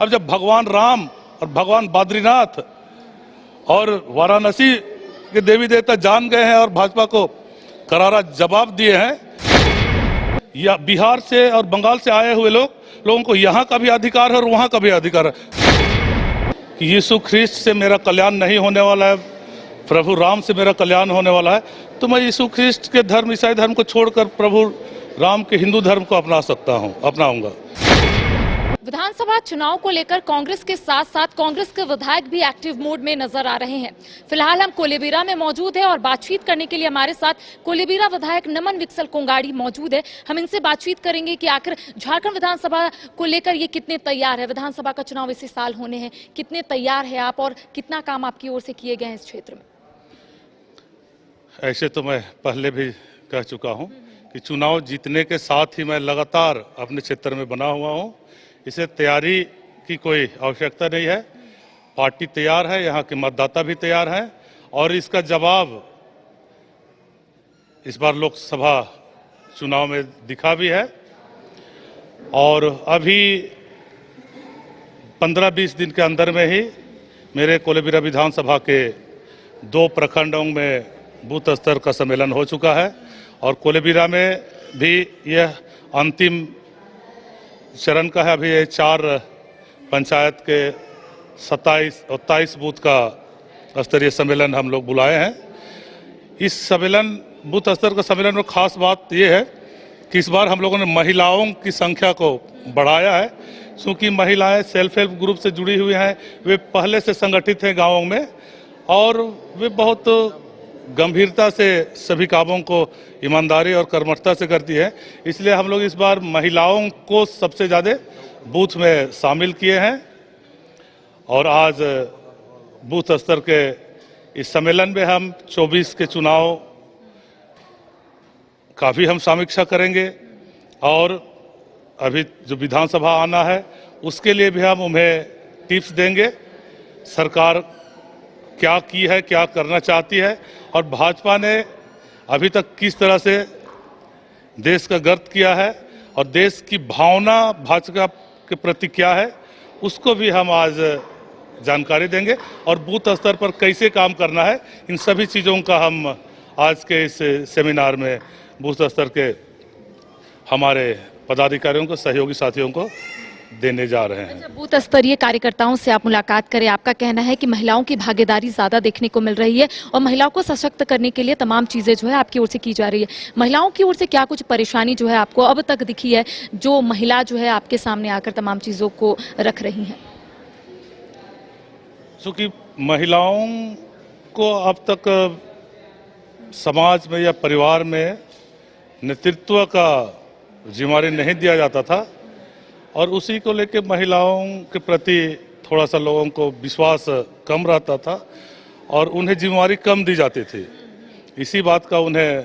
अब जब भगवान राम और भगवान बद्रीनाथ और वाराणसी के देवी देवता जान गए हैं और भाजपा को करारा जवाब दिए हैं, या बिहार से और बंगाल से आए हुए लोगों को यहाँ का भी अधिकार है और वहाँ का भी अधिकार है कि यीशु ख्रिस्त से मेरा कल्याण नहीं होने वाला है, प्रभु राम से मेरा कल्याण होने वाला है, तो मैं यीशु ख्रिस्त के धर्म, ईसाई धर्म को छोड़कर प्रभु राम के हिंदू धर्म को अपनाऊंगा। विधानसभा चुनाव को लेकर कांग्रेस के साथ साथ कांग्रेस के विधायक भी एक्टिव मोड में नजर आ रहे हैं। फिलहाल हम कोलेबिरा में मौजूद हैं और बातचीत करने के लिए हमारे साथ कोलेबिरा विधायक नमन विक्सल कोंगाड़ी मौजूद है। हम इनसे बातचीत करेंगे कि आखिर झारखंड विधानसभा को लेकर ये कितने तैयार है। विधानसभा का चुनाव इसी साल होने हैं, कितने तैयार है आप और कितना काम आपकी ओर से किए गए हैं इस क्षेत्र में? ऐसे तो मैं पहले भी कह चुका हूँ कि चुनाव जीतने के साथ ही मैं लगातार अपने क्षेत्र में बना हुआ हूँ। इसे तैयारी की कोई आवश्यकता नहीं है। पार्टी तैयार है, यहाँ के मतदाता भी तैयार हैं और इसका जवाब इस बार लोकसभा चुनाव में दिखा भी है। और अभी 15-20 दिन के अंदर में ही मेरे कोलेबिरा विधानसभा के 2 प्रखंडों में बूथ स्तर का सम्मेलन हो चुका है और कोलेबिरा में भी यह अंतिम चरण का है। अभी ये 4 पंचायत के 27 बूथ का स्तरीय सम्मेलन हम लोग बुलाए हैं। इस सम्मेलन, बूथ स्तर का सम्मेलन में खास बात ये है कि इस बार हम लोगों ने महिलाओं की संख्या को बढ़ाया है, क्योंकि महिलाएं सेल्फ हेल्प ग्रुप से जुड़ी हुई हैं, वे पहले से संगठित हैं गाँवों में और वे बहुत गंभीरता से सभी कामों को ईमानदारी और कर्मठता से करती है। इसलिए हम लोग इस बार महिलाओं को सबसे ज़्यादा बूथ में शामिल किए हैं और आज बूथ स्तर के इस सम्मेलन में हम 24 के चुनाव का भी हम समीक्षा करेंगे और अभी जो विधानसभा आना है उसके लिए भी हम उन्हें टिप्स देंगे, सरकार क्या की है, क्या करना चाहती है और भाजपा ने अभी तक किस तरह से देश का गर्त किया है और देश की भावना भाजपा के प्रति क्या है, उसको भी हम आज जानकारी देंगे और बूथ स्तर पर कैसे काम करना है, इन सभी चीज़ों का हम आज के इस सेमिनार में बूथ स्तर के हमारे पदाधिकारियों को, सहयोगी साथियों को देने जा रहे हैं। बूथ स्तरीय कार्यकर्ताओं से आप मुलाकात करें, आपका कहना है कि महिलाओं की भागीदारी ज्यादा देखने को मिल रही है और महिलाओं को सशक्त करने के लिए तमाम चीजें जो है आपकी ओर से की जा रही है। महिलाओं की ओर से क्या कुछ परेशानी जो है आपको अब तक दिखी है, जो महिला जो है आपके सामने आकर तमाम चीजों को रख रही है? क्योंकि महिलाओं को अब तक समाज में या परिवार में नेतृत्व का जिम्मेदारी नहीं दिया जाता था और उसी को लेकर महिलाओं के प्रति थोड़ा सा लोगों को विश्वास कम रहता था और उन्हें जिम्मेदारी कम दी जाती थी। इसी बात का उन्हें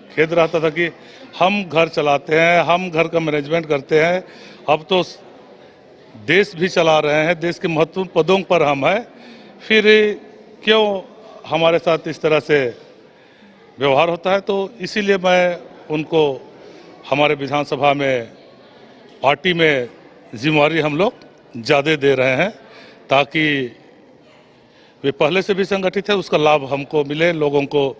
खेद रहता था कि हम घर चलाते हैं, हम घर का मैनेजमेंट करते हैं, अब तो देश भी चला रहे हैं, देश के महत्वपूर्ण पदों पर हम हैं, फिर क्यों हमारे साथ इस तरह से व्यवहार होता है। तो इसीलिए मैं उनको हमारे विधानसभा में पार्टी में जिम्मेदारी हम लोग ज़्यादा दे रहे हैं ताकि वे पहले से भी संगठित है, उसका लाभ हमको मिले, लोगों को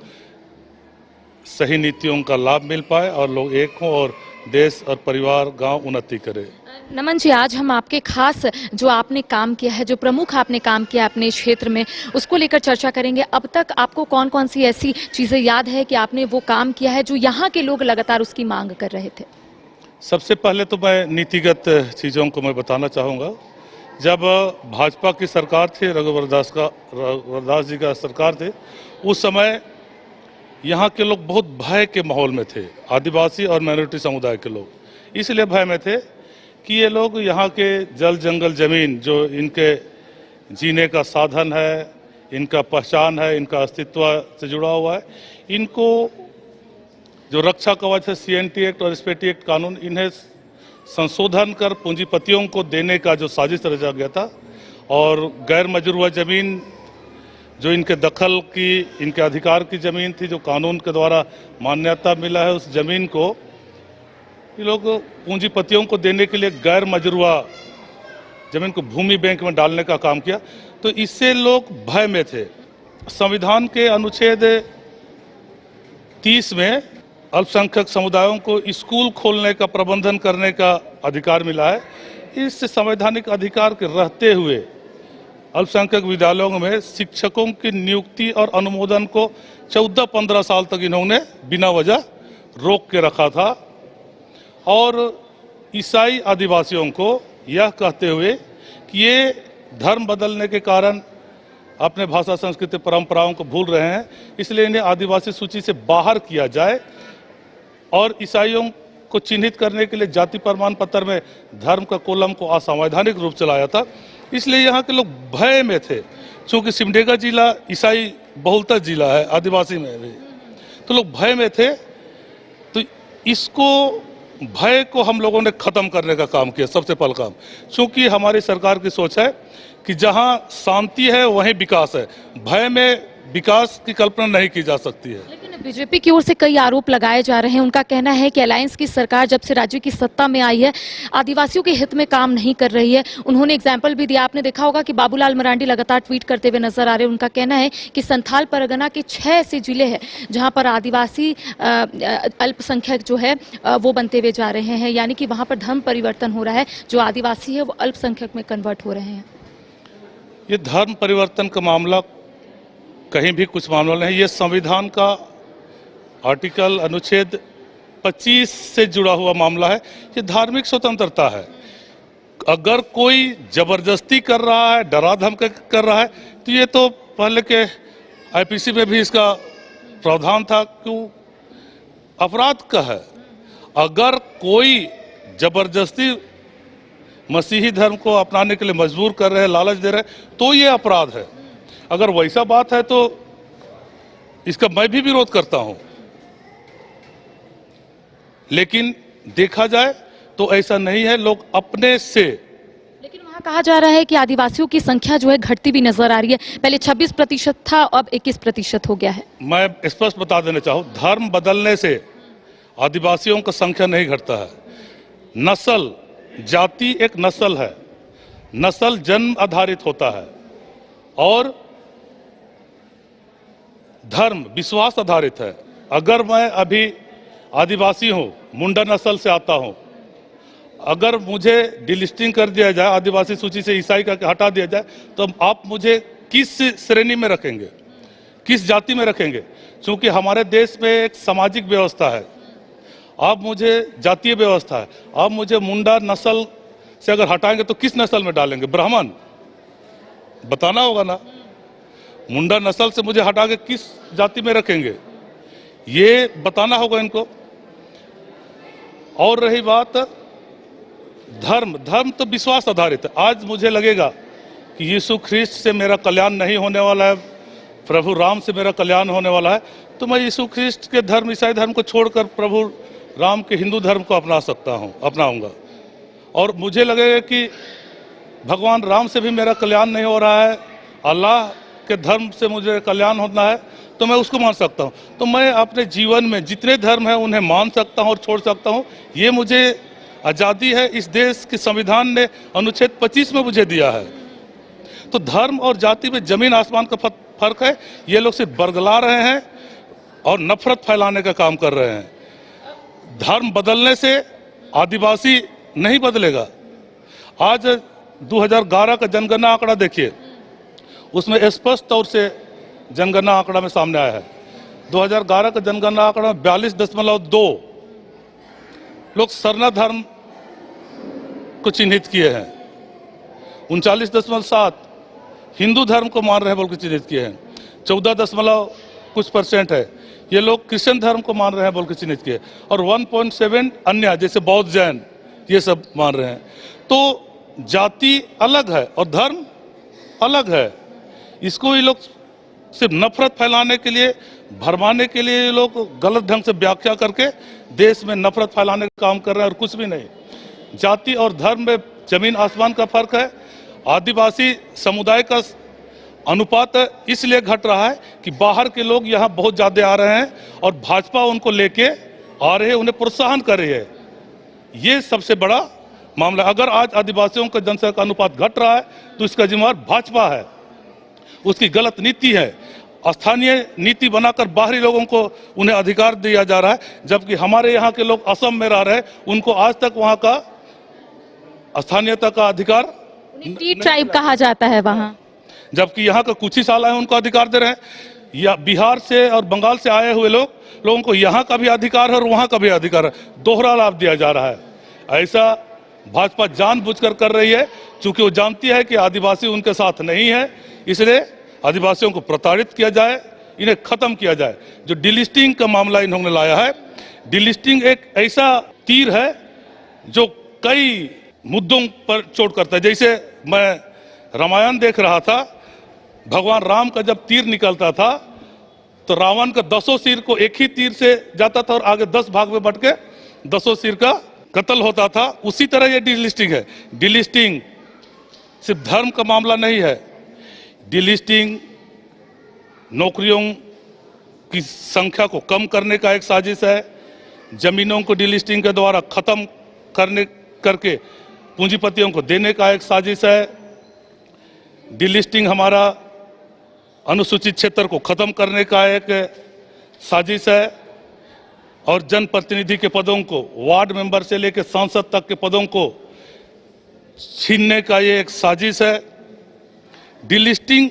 सही नीतियों का लाभ मिल पाए और लोग एक हों और देश और परिवार, गांव उन्नति करे। नमन जी, आज हम आपके खास जो आपने काम किया है, जो प्रमुख आपने काम किया अपने क्षेत्र में, उसको लेकर चर्चा करेंगे। अब तक आपको कौन कौन सी ऐसी चीज़ें याद है कि आपने वो काम किया है जो यहाँ के लोग लगातार उसकी मांग कर रहे थे? सबसे पहले तो मैं नीतिगत चीज़ों को मैं बताना चाहूँगा। जब भाजपा की सरकार थी, रघुवर दास जी का सरकार थे, उस समय यहाँ के लोग बहुत भय के माहौल में थे, आदिवासी और माइनॉरिटी समुदाय के लोग इसलिए भय में थे कि ये लोग यहाँ के जल जंगल जमीन जो इनके जीने का साधन है, इनका पहचान है, इनका अस्तित्व से जुड़ा हुआ है, इनको जो रक्षा कवच है CNT एक्ट और SPT एक्ट कानून, इन्हें संशोधन कर पूंजीपतियों को देने का जो साजिश रचा गया था और गैर मजरूआ जमीन जो इनके दखल की, इनके अधिकार की जमीन थी, जो कानून के द्वारा मान्यता मिला है, उस जमीन को ये लोग पूंजीपतियों को देने के लिए गैर मजरूआ जमीन को भूमि बैंक में डालने का काम किया, तो इससे लोग भय में थे। संविधान के अनुच्छेद 30 में अल्पसंख्यक समुदायों को स्कूल खोलने का प्रबंधन करने का अधिकार मिला है। इस संवैधानिक अधिकार के रहते हुए अल्पसंख्यक विद्यालयों में शिक्षकों की नियुक्ति और अनुमोदन को 14-15 साल तक इन्होंने बिना वजह रोक के रखा था और ईसाई आदिवासियों को यह कहते हुए कि ये धर्म बदलने के कारण अपने भाषा संस्कृति परंपराओं को भूल रहे हैं, इसलिए इन्हें आदिवासी सूची से बाहर किया जाए और ईसाइयों को चिन्हित करने के लिए जाति प्रमाण पत्र में धर्म का कॉलम को असंवैधानिक रूप चलाया था। इसलिए यहाँ के लोग भय में थे। चूंकि सिमडेगा जिला ईसाई बहुलता जिला है, आदिवासी में भी, तो लोग भय में थे। तो इसको भय को हम लोगों ने खत्म करने का काम किया, सबसे पहला काम। चूंकि हमारी सरकार की सोच है कि जहां शांति है वहीं विकास है, भय में विकास की कल्पना नहीं की जा सकती है। लेकिन बीजेपी की ओर से कई आरोप लगाए जा रहे हैं। उनका कहना है कि अलायंस की सरकार जब से राज्य की सत्ता में आई है आदिवासियों के हित में काम नहीं कर रही है। उन्होंने एग्जाम्पल भी दिया, आपने देखा होगा कि बाबूलाल मरांडी लगातार ट्वीट करते हुए नजर आ रहे हैं। उनका कहना है कि संथाल परगना के 6 ऐसे जिले हैं जहां पर आदिवासी अल्पसंख्यक जो है वो बनते हुए जा रहे हैं, यानी कि वहां पर धर्म परिवर्तन हो रहा है। जो आदिवासी है वो अल्पसंख्यक में कन्वर्ट हो रहे हैं। ये धर्म परिवर्तन का मामला कहीं भी कुछ मामला नहीं, ये संविधान का आर्टिकल अनुच्छेद 25 से जुड़ा हुआ मामला है। ये धार्मिक स्वतंत्रता है। अगर कोई जबरदस्ती कर रहा है, डरा धमकी कर रहा है, तो ये तो पहले के आईपीसी में भी इसका प्रावधान था, क्यों अपराध का है। अगर कोई जबरदस्ती मसीही धर्म को अपनाने के लिए मजबूर कर रहे हैं, लालच दे रहे हैं, तो ये अपराध है। अगर वैसा बात है तो इसका मैं भी विरोध करता हूं, लेकिन देखा जाए तो ऐसा नहीं है। लोग अपने से, लेकिन वहां कहा जा रहा है कि आदिवासियों की संख्या जो है घटती भी नजर आ रही है। पहले 26% था, अब 21% हो गया है। मैं स्पष्ट बता देना चाहूं, धर्म बदलने से आदिवासियों का संख्या नहीं घटता है। नस्ल, जाति एक नस्ल है, नस्ल जन्म आधारित होता है और धर्म विश्वास आधारित है। अगर मैं अभी आदिवासी हूं, मुंडा नस्ल से आता हूं, अगर मुझे डिलिस्टिंग कर दिया जाए, आदिवासी सूची से ईसाई का हटा दिया जाए, तो आप मुझे किस श्रेणी में रखेंगे, किस जाति में रखेंगे? क्योंकि हमारे देश में एक सामाजिक व्यवस्था है, आप मुझे जातीय व्यवस्था है। आप मुझे मुंडा नस्ल से अगर हटाएंगे तो किस नस्ल में डालेंगे? ब्राह्मण, बताना होगा ना। मुंडा नस्ल से मुझे हटा के किस जाति में रखेंगे, ये बताना होगा इनको। और रही बात धर्म, धर्म तो विश्वास आधारित है। आज मुझे लगेगा कि यीशु ख्रिस्ट से मेरा कल्याण नहीं होने वाला है, प्रभु राम से मेरा कल्याण होने वाला है, तो मैं यीशु ख्रिस्ट के धर्म, ईसाई धर्म को छोड़कर प्रभु राम के हिंदू धर्म को अपनाऊंगा। और मुझे लगेगा कि भगवान राम से भी मेरा कल्याण नहीं हो रहा है, अल्लाह के धर्म से मुझे कल्याण होना है, तो मैं उसको मान सकता हूँ। तो मैं अपने जीवन में जितने धर्म हैं उन्हें मान सकता हूँ और छोड़ सकता हूँ। ये मुझे आज़ादी है, इस देश के संविधान ने अनुच्छेद 25 में मुझे दिया है। तो धर्म और जाति में जमीन आसमान का फर्क है। ये लोग सिर्फ बरगला रहे हैं और नफरत फैलाने का काम कर रहे हैं। धर्म बदलने से आदिवासी नहीं बदलेगा। आज 2011 का जनगणना आंकड़ा देखिए, उसमें स्पष्ट तौर से जनगणना आंकड़ा में सामने आया है। 2011 का जनगणना आंकड़ा में 42.2 लोग सरना धर्म को चिन्हित किए हैं, 39.7 हिंदू धर्म को मान रहे हैं बोल के चिन्हित किए हैं, 14 कुछ % है ये लोग क्रिश्चियन धर्म को मान रहे हैं बोल के चिन्हित किए, और 1.7 अन्य जैसे बौद्ध, जैन ये सब मान रहे हैं। तो जाति अलग है और धर्म अलग है। इसको ये लोग सिर्फ नफरत फैलाने के लिए, भरमाने के लिए ये लोग गलत ढंग से व्याख्या करके देश में नफरत फैलाने का काम कर रहे हैं और कुछ भी नहीं। जाति और धर्म में जमीन आसमान का फर्क है। आदिवासी समुदाय का अनुपात इसलिए घट रहा है कि बाहर के लोग यहाँ बहुत ज्यादा आ रहे हैं और भाजपा उनको लेके आ रहे हैं, उन्हें प्रोत्साहन कर रही है। ये सबसे बड़ा मामला। अगर आज आदिवासियों का जनसंख्या का अनुपात घट रहा है तो इसका जिम्मेवार भाजपा है, उसकी गलत नीति है। स्थानीय नीति बनाकर बाहरी लोगों को उन्हें अधिकार दिया जा रहा है, जबकि हमारे यहाँ के लोग असम में रह रहे हैं, उनको आज तक वहाँ का स्थानीयता का अधिकार टी ट्राइब कहा जाता है वहाँ, जबकि यहाँ का कुछ ही साल आए उनको अधिकार दे रहे हैं। या बिहार से और बंगाल से आए हुए लोगों को यहाँ का भी अधिकार है और वहाँ का भी अधिकार है, दोहरा लाभ दिया जा रहा है। ऐसा भाजपा जानबूझकर कर रही है, क्योंकि वो जानती है कि आदिवासी उनके साथ नहीं है, इसलिए आदिवासियों को प्रताड़ित किया जाए, इन्हें खत्म किया जाए। जो डिलिस्टिंग का मामला इन्होंने लाया है, डिलिस्टिंग एक ऐसा तीर है जो कई मुद्दों पर चोट करता है। जैसे मैं रामायण देख रहा था, भगवान राम का जब तीर निकलता था तो रावण का 10 सिर को एक ही तीर से जाता था और आगे 10 भाग में बट के 10 सिर का कत्ल होता था। उसी तरह ये डिलिस्टिंग है। डिलिस्टिंग सिर्फ धर्म का मामला नहीं है, डिलिस्टिंग नौकरियों की संख्या को कम करने का एक साजिश है, जमीनों को डिलिस्टिंग के द्वारा खत्म करके पूंजीपतियों को देने का एक साजिश है। डिलिस्टिंग हमारा अनुसूचित क्षेत्र को खत्म करने का एक साजिश है और जनप्रतिनिधि के पदों को, वार्ड मेंबर से लेकर सांसद तक के पदों को छीनने का ये एक साजिश है। डिलिस्टिंग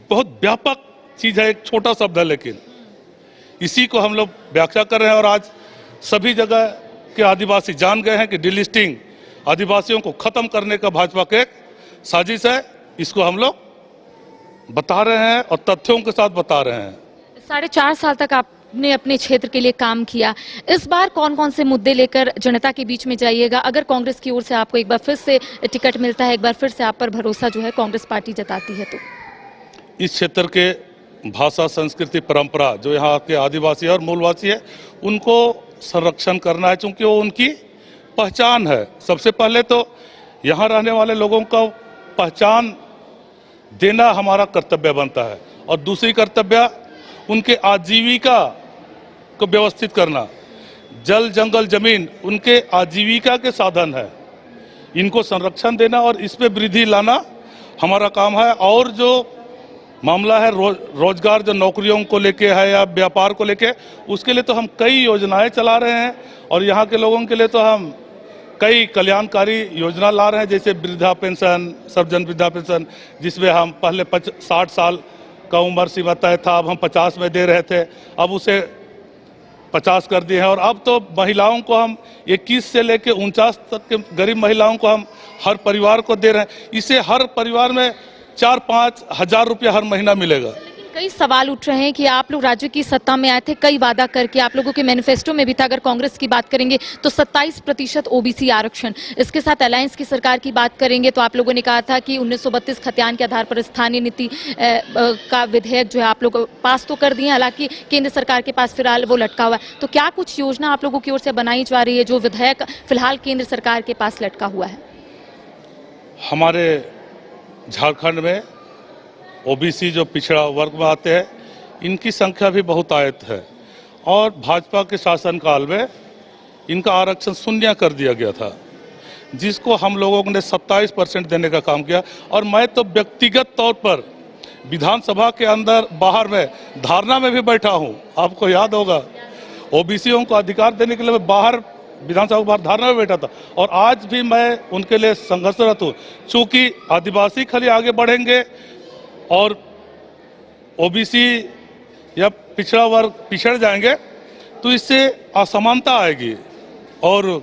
बहुत व्यापक चीज है, एक छोटा शब्द है, लेकिन इसी को हम लोग व्याख्या कर रहे हैं और आज सभी जगह के आदिवासी जान गए हैं कि डिलिस्टिंग आदिवासियों को खत्म करने का भाजपा का एक साजिश है। इसको हम लोग बता रहे हैं और तथ्यों के साथ बता रहे हैं। 4.5 साल तक आपने अपने क्षेत्र के लिए काम किया, इस बार कौन कौन से मुद्दे लेकर जनता के बीच में जाइएगा? अगर कांग्रेस की ओर से आपको एक बार फिर से टिकट मिलता है, एक बार फिर से आप पर भरोसा जो है कांग्रेस पार्टी जताती है, तो इस क्षेत्र के भाषा, संस्कृति, परंपरा जो यहाँ के आदिवासी और मूलवासी है उनको संरक्षण करना है, क्योंकि वो उनकी पहचान है। सबसे पहले तो यहाँ रहने वाले लोगों को पहचान देना हमारा कर्तव्य बनता है और दूसरी कर्तव्य उनके आजीविका को व्यवस्थित करना। जल, जंगल, जमीन उनके आजीविका के साधन है, इनको संरक्षण देना और इस पे वृद्धि लाना हमारा काम है। और जो मामला है रोजगार, जो नौकरियों को लेके है या व्यापार को लेके, उसके लिए तो हम कई योजनाएं चला रहे हैं और यहाँ के लोगों के लिए तो हम कई कल्याणकारी योजना ला रहे हैं, जैसे वृद्धा पेंशन, सर्वजन वृद्धा पेंशन, जिसमें हम पहले 60 साल का उम्र सीमा तय था, अब हम 50 में दे रहे थे, अब उसे 50 कर दिए हैं। और अब तो महिलाओं को हम 21 से लेकर 49 तक के गरीब महिलाओं को हम हर परिवार को दे रहे हैं। इससे हर परिवार में 4-5 हजार रुपया हर महीना मिलेगा। कई सवाल उठ रहे हैं कि आप लोग राज्य की सत्ता में आए थे, कई वादा करके, आप लोगों के मैनिफेस्टो में भी था, अगर कांग्रेस की बात करेंगे तो 27% ओबीसी आरक्षण, इसके साथ अलायंस की सरकार की बात करेंगे तो आप लोगों ने कहा था कि 1932 खतियान के आधार पर स्थानीय नीति का विधेयक जो है आप लोग पास तो कर दिए, हालांकि केंद्र सरकार के पास फिलहाल वो लटका हुआ है। तो क्या कुछ योजना आप लोगों की ओर से बनाई जा रही है जो विधेयक फिलहाल केंद्र सरकार के पास लटका हुआ है? हमारे झारखंड में ओबीसी जो पिछड़ा वर्ग में आते हैं, इनकी संख्या भी बहुत आयत है और भाजपा के शासनकाल में इनका आरक्षण शून्य कर दिया गया था, जिसको हम लोगों ने 27% देने का काम किया। और मैं तो व्यक्तिगत तौर पर विधानसभा के अंदर बाहर में धारणा में भी बैठा हूँ, आपको याद होगा, ओबीसीओं को अधिकार देने के लिए मैं बाहर विधानसभा के बाहर धारणा में बैठा था और आज भी मैं उनके लिए संघर्षरत हूँ। चूंकि आदिवासी खाली आगे बढ़ेंगे और ओबीसी या पिछड़ा वर्ग पिछड़ जाएंगे तो इससे असमानता आएगी और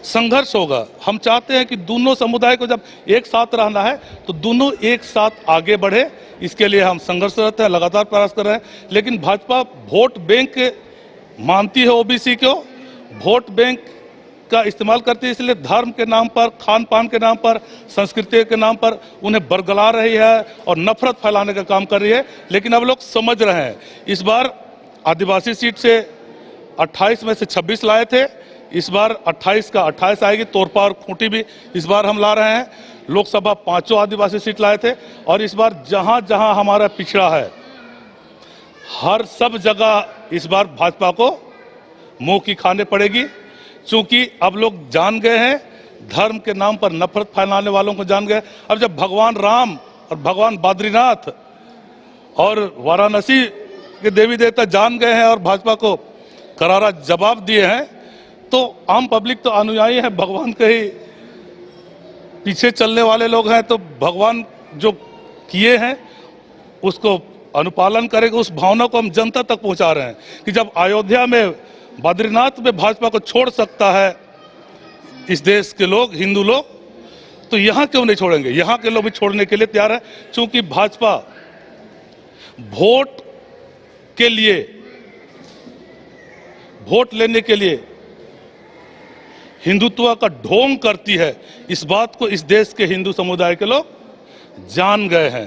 संघर्ष होगा। हम चाहते हैं कि दोनों समुदाय को जब एक साथ रहना है तो दोनों एक साथ आगे बढ़े, इसके लिए हम संघर्षरत हैं, लगातार प्रयास कर रहे हैं। लेकिन भाजपा वोट बैंक मानती है ओबीसी को, वोट बैंक का इस्तेमाल करती है, इसलिए धर्म के नाम पर, खान पान के नाम पर, संस्कृति के नाम पर उन्हें बरगला रही है और नफरत फैलाने का काम कर रही है। लेकिन अब लोग समझ रहे हैं, इस बार आदिवासी सीट से 28 में से 26 लाए थे, इस बार 28 का 28 आएगी। तोरपा और खूंटी भी इस बार हम ला रहे हैं। लोकसभा 5 आदिवासी सीट लाए थे और इस बार जहां जहां हमारा पिछड़ा है, हर सब जगह इस बार भाजपा को मुंह की खाने पड़ेगी, क्योंकि अब लोग जान गए हैं धर्म के नाम पर नफरत फैलाने वालों को जान गए। अब जब भगवान राम और भगवान बद्रीनाथ और वाराणसी के देवी देवता जान गए हैं और भाजपा को करारा जवाब दिए हैं, तो आम पब्लिक तो अनुयायी है, भगवान के ही पीछे चलने वाले लोग हैं। तो भगवान जो किए हैं उसको अनुपालन करेंगे। उस भावना को हम जनता तक पहुंचा रहे हैं कि जब अयोध्या में बद्रीनाथ में भाजपा को छोड़ सकता है इस देश के लोग, हिंदू लोग, तो यहां क्यों नहीं छोड़ेंगे? यहां के लोग भी छोड़ने के लिए तैयार है, क्योंकि भाजपा वोट के लिए, वोट लेने के लिए हिंदुत्व का ढोंग करती है। इस बात को इस देश के हिंदू समुदाय के लोग जान गए हैं।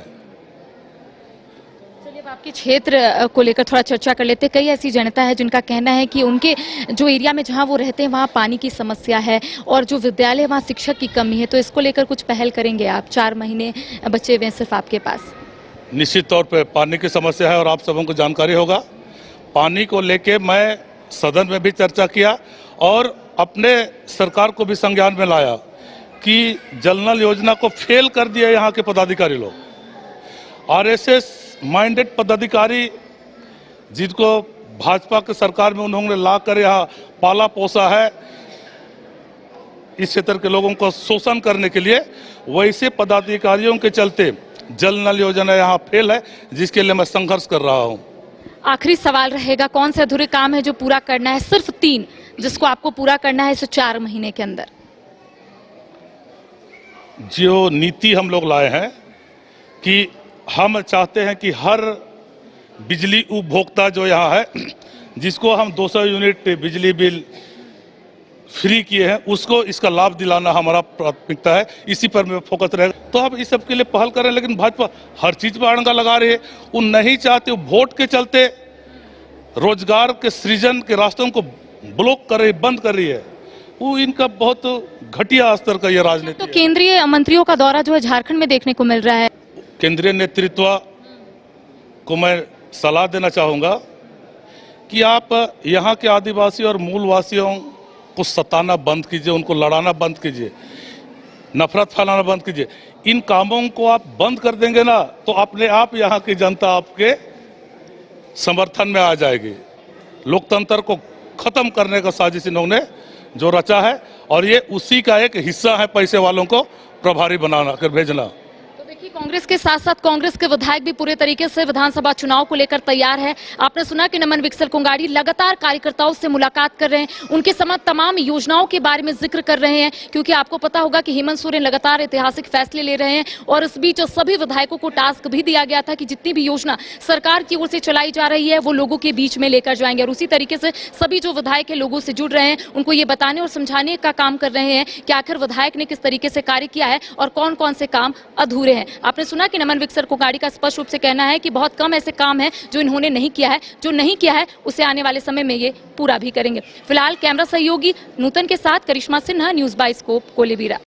चलिए अब आपके क्षेत्र को लेकर थोड़ा चर्चा कर लेते हैं। कई ऐसी जनता है जिनका कहना है कि उनके जो एरिया में जहां वो रहते हैं वहां पानी की समस्या है और जो विद्यालय है वहां शिक्षक की कमी है, तो इसको लेकर कुछ पहल करेंगे आप? 4 महीने बचे हुए हैं सिर्फ आपके पास। निश्चित तौर पे पानी की समस्या है और आप सबों को जानकारी होगा। पानी को लेके मैं सदन में भी चर्चा किया और अपने सरकार को भी संज्ञान में लाया कि जल नल योजना को फेल कर दिया यहाँ के पदाधिकारी लोग। आरएसएस माइंडेड पदाधिकारी जिनको भाजपा के सरकार में उन्होंने लाकर यहाँ पाला पोसा है इस क्षेत्र के लोगों को शोषण करने के लिए, वैसे पदाधिकारियों के चलते जल नल योजना यहाँ फेल है, जिसके लिए मैं संघर्ष कर रहा हूँ। आखिरी सवाल रहेगा, कौन से अधूरे काम है जो पूरा करना है? सिर्फ 3 जिसको आपको पूरा करना है इस 4 महीने के अंदर। जो नीति हम लोग लाए हैं कि हम चाहते हैं कि हर बिजली उपभोक्ता जो यहाँ है, जिसको हम 200 यूनिट बिजली बिल फ्री किए हैं, उसको इसका लाभ दिलाना हमारा प्राथमिकता है। इसी पर मैं फोकस रहेगा। तो अब इस सब के लिए पहल कर रहे हैं, लेकिन भाजपा हर चीज पर अड़ंगा लगा रही है। वो नहीं चाहते, वो वोट के चलते रोजगार के सृजन के रास्तों को ब्लॉक कर रही, बंद कर रही है। वो इनका बहुत घटिया स्तर का ये राजनीति तो केंद्रीय मंत्रियों का दौरा जो है झारखंड में देखने को मिल रहा है। केंद्रीय नेतृत्व को मैं सलाह देना चाहूंगा कि आप यहाँ के आदिवासी और मूलवासियों को सताना बंद कीजिए, उनको लड़ाना बंद कीजिए, नफरत फैलाना बंद कीजिए। इन कामों को आप बंद कर देंगे ना, तो अपने आप यहाँ की जनता आपके समर्थन में आ जाएगी। लोकतंत्र को खत्म करने का साजिश इन्होंने जो रचा है, और ये उसी का एक हिस्सा है पैसे वालों को प्रभारी बनाना कर भेजना। देखिए, कांग्रेस के साथ साथ कांग्रेस के विधायक भी पूरे तरीके से विधानसभा चुनाव को लेकर तैयार है। आपने सुना कि नमन विक्सल कुंगाड़ी लगातार कार्यकर्ताओं से मुलाकात कर रहे हैं, उनके समक्ष तमाम योजनाओं के बारे में जिक्र कर रहे हैं, क्योंकि आपको पता होगा कि हेमंत सोरेन लगातार ऐतिहासिक फैसले ले रहे हैं। और इस बीच सभी विधायकों को टास्क भी दिया गया था कि जितनी भी योजना सरकार की ओर से चलाई जा रही है वो लोगों के बीच में लेकर जाएंगे। और उसी तरीके से सभी जो विधायक है लोगों से जुड़ रहे हैं, उनको ये बताने और समझाने का काम कर रहे हैं कि आखिर विधायक ने किस तरीके से कार्य किया है और कौन कौन से काम अधूरे हैं। आपने सुना कि नमन विक्सल कुंगाड़ी का स्पष्ट रूप से कहना है कि बहुत कम ऐसे काम है जो इन्होंने नहीं किया है, जो नहीं किया है उसे आने वाले समय में ये पूरा भी करेंगे। फिलहाल कैमरा सहयोगी नूतन के साथ Karishma Sinha, news by scope, Kolebira.